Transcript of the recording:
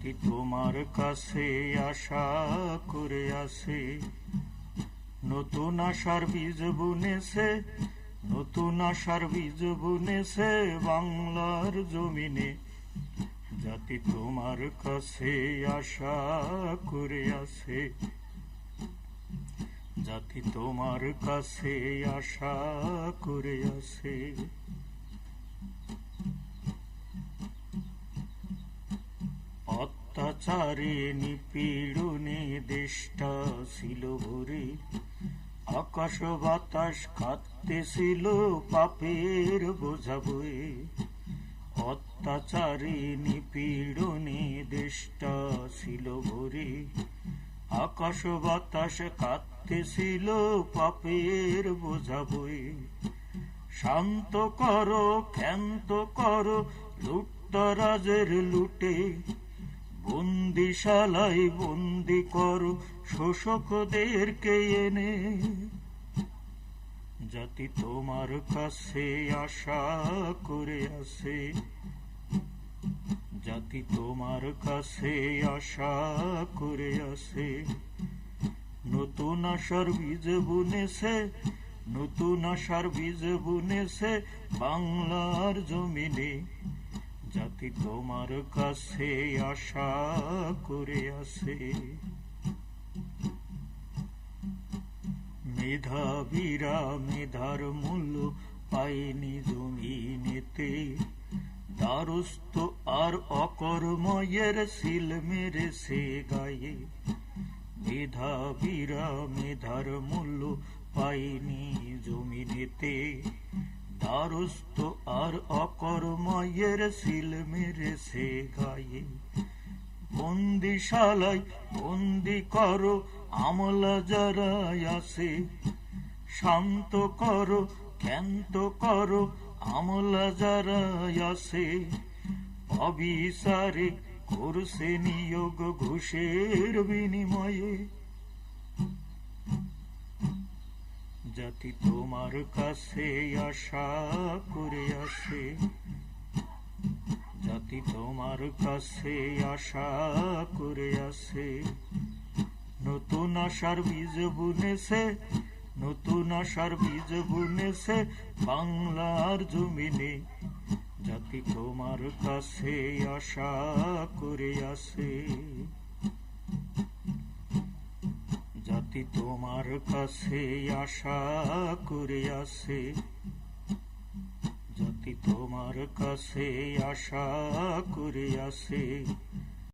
জাতি তোমার কাছে আশা করে আছে, নতুন আশার বীজ বুনেছে, নতুন আশার বীজ বুনেছে বাংলার জমিনে। জাতি তোমার কাছে আশা করে আছে, জাতি তোমার কাছে আশা করে আছে। অত্যাচারে নিপীড়নে দেশটা ছিল ভরে, আকাশ বাতাস কাঁদতেছিল পাপের বোঝা বয়ে। অত্যাচারে নিপীড়নে দেশটা ছিল ভরে, আকাশ বাতাস কাঁদতেছিল পাপের বোঝা বয়ে। শান্ত করো, ক্ষান্ত করো লুটতরাজের লুটে, বন্দিশালায় বন্দি করো শোষকদেরকে এনে। জাতি তোমার কাছে আশা করে আছে, জাতি তোমার কাছে আশা করে আছে। নতুন আশার বীজ বুনেছে, নতুন আশার বীজ বুনেছে বাংলার জমিনে। জাতি তোমার কাছে আশা করে আছে। মেধাবীরা মেধার মূল্য পায়নি জমিনেতে, দ্বারস্থ আর অকর্ময়ের সিল মেরেছে গায়ে। মেধাবীরা মেধার মূল্য পায়নি জমিনেতে, দ্বারস্থ আর অকর্ময়ের সিল মেরেছে গায়ে। বন্দিশালায় বন্দি করো আমলা যারা আছে, শান্ত করো ক্ষান্ত করো আমলা যারা আছে। অবিচারে করছে নিয়োগ ঘুষের বিনিময়ে। জাতি তোমার কাছে আশা করে আছে, জাতি তোমার কাছে আশা করে আছে। নতুন আশার বীজ বুনেছে, নতুন আশার বীজ বুনেছে বাংলার জমিনে। জাতি তোমার কাছে আশা করে আছে, জাতি তোমার কাছে আশা করে আছে, জাতি তোমার কাছে আশা করে আছে।